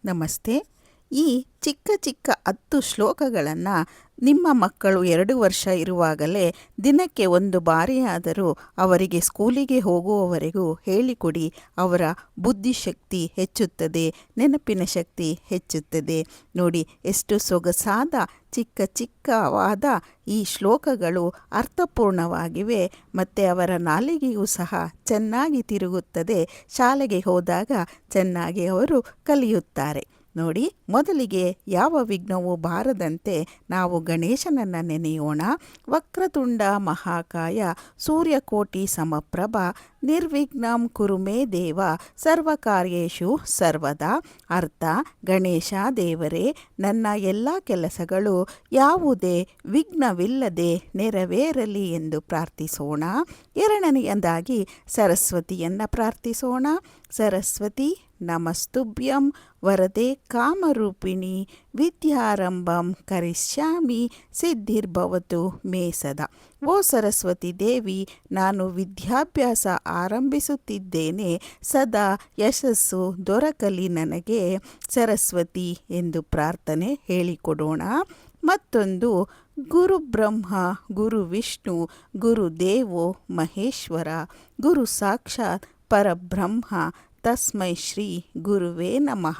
ನಮಸ್ತೆ. ಈ ಚಿಕ್ಕ ಚಿಕ್ಕ 10 ಶ್ಲೋಕಗಳನ್ನು ನಿಮ್ಮ ಮಕ್ಕಳು 2 ವರ್ಷ ಇರುವಾಗಲೇ ದಿನಕ್ಕೆ ಒಂದು ಬಾರಿಯಾದರೂ ಅವರಿಗೆ ಸ್ಕೂಲಿಗೆ ಹೋಗುವವರೆಗೂ ಹೇಳಿಕೊಡಿ. ಅವರ ಬುದ್ಧಿಶಕ್ತಿ ಹೆಚ್ಚುತ್ತದೆ, ನೆನಪಿನ ಶಕ್ತಿ ಹೆಚ್ಚುತ್ತದೆ. ನೋಡಿ, ಎಷ್ಟು ಸೊಗಸಾದ ಚಿಕ್ಕ ಚಿಕ್ಕವಾದ ಈ ಶ್ಲೋಕಗಳು ಅರ್ಥಪೂರ್ಣವಾಗಿವೆ ಮತ್ತು ಅವರ ನಾಲಿಗೆಯೂ ಸಹ ಚೆನ್ನಾಗಿ ತಿರುಗುತ್ತದೆ. ಶಾಲೆಗೆ ಹೋದಾಗ ಚೆನ್ನಾಗಿ ಅವರು ಕಲಿಯುತ್ತಾರೆ. ನೋಡಿ, ಮೊದಲಿಗೆ ಯಾವ ವಿಘ್ನವೂ ಬಾರದಂತೆ ನಾವು ಗಣೇಶನನ್ನು ನೆನೆಯೋಣ. ವಕ್ರತುಂಡ ಮಹಾಕಾಯ ಸೂರ್ಯಕೋಟಿ ಸಮಪ್ರಭ ನಿರ್ವಿಘ್ನಂ ಕುರು ಮೇ ದೇವ ಸರ್ವಕಾರ್ಯೇಷು ಸರ್ವದಾ. ಅರ್ಥ: ಗಣೇಶ ದೇವರೇ, ನನ್ನ ಎಲ್ಲ ಕೆಲಸಗಳು ಯಾವುದೇ ವಿಘ್ನವಿಲ್ಲದೆ ನೆರವೇರಲಿ ಎಂದು ಪ್ರಾರ್ಥಿಸೋಣ. ಎರಡನೆಯದಾಗಿ ಸರಸ್ವತಿಯನ್ನು ಪ್ರಾರ್ಥಿಸೋಣ. ಸರಸ್ವತಿ ನಮಸ್ತುಭ್ಯಂ ವರದೆ ಕಾಮರೂಪಿಣಿ ವಿದ್ಯಾರಂಭಂ ಕರಿಷ್ಯಾಮಿ ಸಿದ್ಧಿರ್ಭವತು ಮೇ ಸದಾ. ಓ ಸರಸ್ವತಿ ದೇವಿ, ನಾನು ವಿದ್ಯಾಭ್ಯಾಸ ಆರಂಭಿಸುತ್ತಿದ್ದೇನೆ. ಸದಾ ಯಶಸ್ಸು ದೊರಕಲಿ ನನಗೆ ಸರಸ್ವತಿ ಎಂದು ಪ್ರಾರ್ಥನೆ ಹೇಳಿಕೊಡೋಣ. ಮತ್ತೊಂದು, ಗುರು ಬ್ರಹ್ಮ ಗುರು ವಿಷ್ಣು ಗುರುದೇವೋ ಮಹೇಶ್ವರ ಗುರು ಸಾಕ್ಷಾತ್ ಪರಬ್ರಹ್ಮ ತಸ್ಮೈ ಶ್ರೀ ಗುರುವೇ ನಮಃ.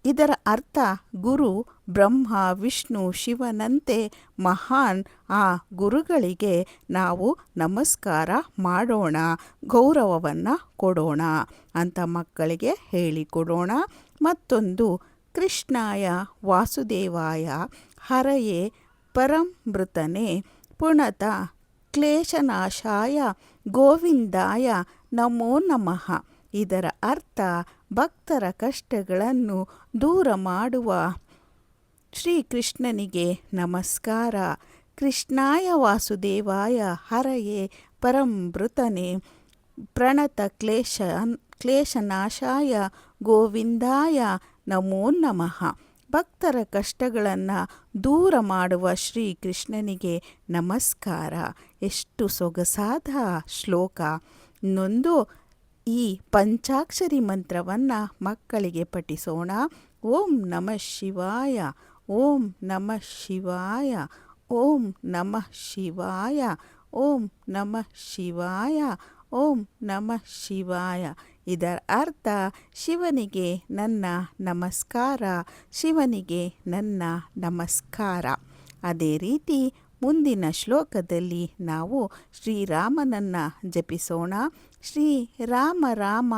ಇದರ ಅರ್ಥ: ಗುರು ಬ್ರಹ್ಮ ವಿಷ್ಣು ಶಿವನಂತೆ ಮಹಾನ್ ಆ ಗುರುಗಳಿಗೆ ನಾವು ನಮಸ್ಕಾರ ಮಾಡೋಣ, ಗೌರವವನ್ನು ಕೊಡೋಣ ಅಂತ ಮಕ್ಕಳಿಗೆ ಹೇಳಿಕೊಡೋಣ. ಮತ್ತೊಂದು, ಕೃಷ್ಣಾಯ ವಾಸುದೇವಾಯ ಹರಯೇ ಪರಂಮೃತನೇ ಪುಣತ ಕ್ಲೇಶನಾಶಾಯ ಗೋವಿಂದಾಯ ನಮೋ ನಮಃ. ಇದರ ಅರ್ಥ: ಭಕ್ತರ ಕಷ್ಟಗಳನ್ನು ದೂರ ಮಾಡುವ ಶ್ರೀಕೃಷ್ಣನಿಗೆ ನಮಸ್ಕಾರ. ಕೃಷ್ಣಾಯ ವಾಸುದೇವಾಯ ಹರಯೇ ಪರಂಮೃತನೇ ಪ್ರಣತ ಕ್ಲೇಶನಾಶಾಯ ಗೋವಿಂದಾಯ ನಮೋ ನಮಃ. ಭಕ್ತರ ಕಷ್ಟಗಳನ್ನು ದೂರ ಮಾಡುವ ಶ್ರೀಕೃಷ್ಣನಿಗೆ ನಮಸ್ಕಾರ. ಎಷ್ಟು ಸೊಗಸಾದ ಶ್ಲೋಕ. ಇನ್ನೊಂದು, ಈ ಪಂಚಾಕ್ಷರಿ ಮಂತ್ರವನ್ನು ಮಕ್ಕಳಿಗೆ ಪಠಿಸೋಣ. ಓಂ ನಮಃ ಶಿವಾಯ, ಓಂ ನಮಃ ಶಿವಾಯ, ಓಂ ನಮಃ ಶಿವಾಯ, ಓಂ ನಮಃ ಶಿವಾಯ, ಓಂ ನಮಃ ಶಿವಾಯ. ಇದರ ಅರ್ಥ: ಶಿವನಿಗೆ ನನ್ನ ನಮಸ್ಕಾರ, ಶಿವನಿಗೆ ನನ್ನ ನಮಸ್ಕಾರ. ಅದೇ ರೀತಿ ಮುಂದಿನ ಶ್ಲೋಕದಲ್ಲಿ ನಾವು ಶ್ರೀರಾಮನನ್ನು ಜಪಿಸೋಣ. ಶ್ರೀ ರಾಮ ರಾಮ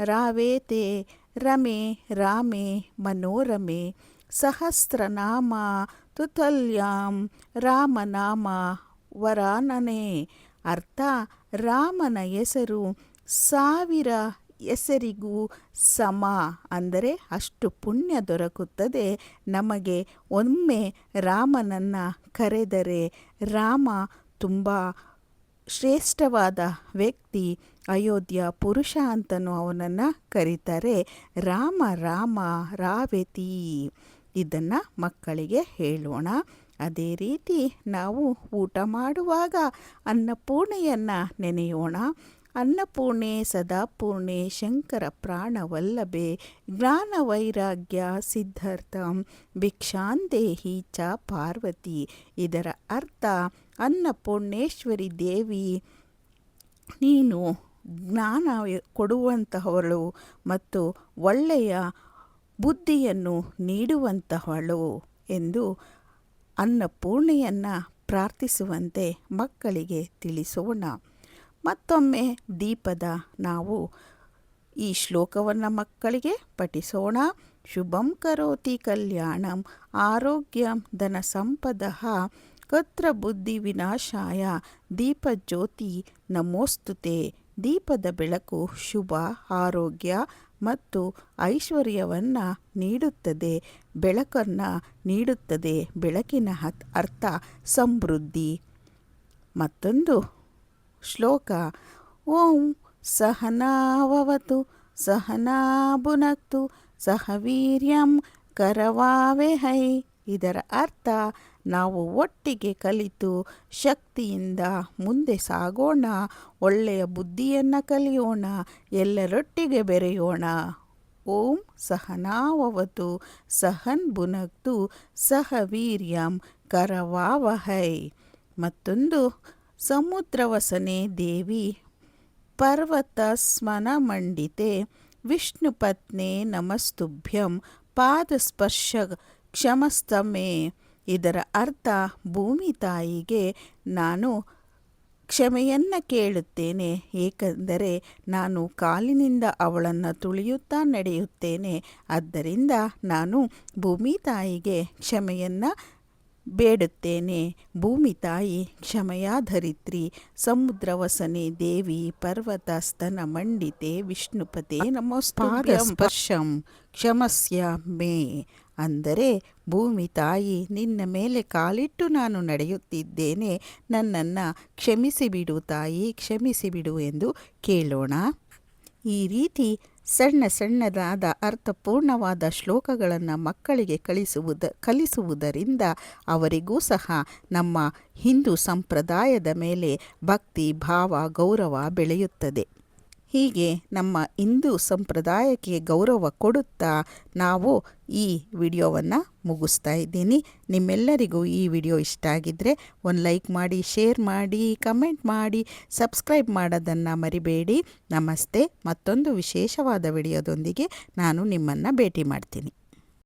ರಾವೇತೆ ರಮೆ ರಾಮೆ ಮನೋರಮೆ ಸಹಸ್ರನಾಮ ತುತಲ್ಯಾಂ ರಾಮನಾಮ ವರಾನನೆ. ಅರ್ಥ: ರಾಮನ ಹೆಸರು 1000 ಹೆಸರಿಗೂ ಸಮ, ಅಂದರೆ ಅಷ್ಟು ಪುಣ್ಯ ದೊರಕುತ್ತದೆ ನಮಗೆ ಒಮ್ಮೆ ರಾಮನನ್ನು ಕರೆದರೆ. ರಾಮ ತುಂಬ ಶ್ರೇಷ್ಠವಾದ ವ್ಯಕ್ತಿ, ಅಯೋಧ್ಯ ಪುರುಷ ಅಂತಲೂ ಅವನನ್ನು ಕರೀತಾರೆ. ರಾಮ ರಾಮ ರಾವೇತಿ, ಇದನ್ನು ಮಕ್ಕಳಿಗೆ ಹೇಳೋಣ. ಅದೇ ರೀತಿ ನಾವು ಊಟ ಮಾಡುವಾಗ ಅನ್ನಪೂರ್ಣೆಯನ್ನು ನೆನೆಯೋಣ. ಅನ್ನಪೂರ್ಣೆ ಸದಾಪೂರ್ಣೆ ಶಂಕರ ಪ್ರಾಣವಲ್ಲಭೆ ಜ್ಞಾನವೈರಾಗ್ಯ ಸಿದ್ಧಾರ್ಥಂ ಭಿಕ್ಷಾಂದೇಹಿ ಚ ಪಾರ್ವತಿ. ಇದರ ಅರ್ಥ: ಅನ್ನಪೂರ್ಣೇಶ್ವರಿ ದೇವಿ, ನೀನು ಜ್ಞಾನ ಕೊಡುವಂತಹವಳು ಮತ್ತು ಒಳ್ಳೆಯ ಬುದ್ಧಿಯನ್ನು ನೀಡುವಂತಹವಳು ಎಂದು ಅನ್ನಪೂರ್ಣೆಯನ್ನು ಪ್ರಾರ್ಥಿಸುವಂತೆ ಮಕ್ಕಳಿಗೆ ತಿಳಿಸೋಣ. ಮತ್ತೊಮ್ಮೆ ದೀಪದ ನಾವು ಈ ಶ್ಲೋಕವನ್ನು ಮಕ್ಕಳಿಗೆ ಪಠಿಸೋಣ. ಶುಭಂ ಕರೋತಿ ಕಲ್ಯಾಣಂ ಆರೋಗ್ಯಂ ಧನ ಸಂಪದಃ ಕತ್ರ ಬುದ್ಧಿ ವಿನಾಶಾಯ ದೀಪಜ್ಯೋತಿ ನಮೋಸ್ತುತೆ. ದೀಪದ ಬೆಳಕು ಶುಭ, ಆರೋಗ್ಯ ಮತ್ತು ಐಶ್ವರ್ಯವನ್ನು ನೀಡುತ್ತದೆ, ಬೆಳಕನ್ನು ನೀಡುತ್ತದೆ. ಬೆಳಕಿನ ಅರ್ಥ ಸಮೃದ್ಧಿ. ಮತ್ತೊಂದು ಶ್ಲೋಕ: ಓಂ ಸಹನಾವವತು ಸಹನಾ ಭುನಕ್ತು ಸಹ ವೀರ್ಯಂ ಕರವಾವಹೈ. ಇದರ ಅರ್ಥ: ನಾವು ಒಟ್ಟಿಗೆ ಕಲಿತು ಶಕ್ತಿಯಿಂದ ಮುಂದೆ ಸಾಗೋಣ, ಒಳ್ಳೆಯ ಬುದ್ಧಿಯನ್ನು ಕಲಿಯೋಣ, ಎಲ್ಲರೊಟ್ಟಿಗೆ ಬೆರೆಯೋಣ. ಓಂ ಸಹನಾವವತು ಸಹನ್ ಭುನಕ್ತು ಸಹ ವೀರ್ಯಂ ಕರವಾವಹೈ. ಮತ್ತೊಂದು ಸಮುದ್ರವಸನೆ ದೇವಿ ಪರ್ವತ ಸ್ಮನಮಂಡಿತೆ ವಿಷ್ಣುಪತ್ನೇ ನಮಸ್ತುಭ್ಯಂ ಪಾದಸ್ಪರ್ಶ ಕ್ಷಮಸ್ತಮೆ. ಇದರ ಅರ್ಥ ಭೂಮಿ ತಾಯಿಗೆ ನಾನು ಕ್ಷಮೆಯನ್ನು ಕೇಳುತ್ತೇನೆ, ಏಕೆಂದರೆ ನಾನು ಕಾಲಿನಿಂದ ಅವಳನ್ನು ತುಳಿಯುತ್ತಾ ನಡೆಯುತ್ತೇನೆ. ಆದ್ದರಿಂದ ನಾನು ಭೂಮಿ ತಾಯಿಗೆ ಕ್ಷಮೆಯನ್ನು ಬೇಡುತ್ತೇನೆ. ಭೂಮಿ ತಾಯಿ ಕ್ಷಮೆಯಾಧರಿತ್ರಿ. ಸಮುದ್ರವಸನೆ ದೇವಿ ಪರ್ವತ ಸ್ತನ ಮಂಡಿತೆ ವಿಷ್ಣುಪತೆ ನಮಸ್ತುಭ್ಯಂ ಸ್ಪರ್ಶಂ ಕ್ಷಮಸ್ಯ ಮೇ. ಅಂದರೆ ಭೂಮಿ ತಾಯಿ ನಿನ್ನ ಮೇಲೆ ಕಾಲಿಟ್ಟು ನಾನು ನಡೆಯುತ್ತಿದ್ದೇನೆ, ನನ್ನನ್ನು ಕ್ಷಮಿಸಿಬಿಡು ತಾಯಿ, ಕ್ಷಮಿಸಿಬಿಡು ಎಂದು ಕೇಳೋಣ. ಈ ರೀತಿ ಸಣ್ಣ ಸಣ್ಣದಾದ ಅರ್ಥಪೂರ್ಣವಾದ ಶ್ಲೋಕಗಳನ್ನು ಮಕ್ಕಳಿಗೆ ಕಲಿಸುವುದರಿಂದ ಅವರಿಗೂ ಸಹ ನಮ್ಮ ಹಿಂದೂ ಸಂಪ್ರದಾಯದ ಮೇಲೆ ಭಕ್ತಿ, ಭಾವ, ಗೌರವ ಬೆಳೆಯುತ್ತದೆ. ಹೀಗೆ ನಮ್ಮ ಹಿಂದೂ ಸಂಪ್ರದಾಯಕ್ಕೆ ಗೌರವ ಕೊಡುತ್ತಾ ನಾವು ಈ ವಿಡಿಯೋವನ್ನು ಮುಗಿಸ್ತಾ ಇದ್ದೀನಿ. ನಿಮ್ಮೆಲ್ಲರಿಗೂ ಈ ವಿಡಿಯೋ ಇಷ್ಟ ಆಗಿದ್ದರೆ ಒಂದು ಲೈಕ್ ಮಾಡಿ, ಶೇರ್ ಮಾಡಿ, ಕಮೆಂಟ್ ಮಾಡಿ, ಸಬ್ಸ್ಕ್ರೈಬ್ ಮಾಡೋದನ್ನು ಮರಿಬೇಡಿ. ನಮಸ್ತೆ. ಮತ್ತೊಂದು ವಿಶೇಷವಾದ ವಿಡಿಯೋದೊಂದಿಗೆ ನಾನು ನಿಮ್ಮನ್ನು ಭೇಟಿ ಮಾಡ್ತೀನಿ.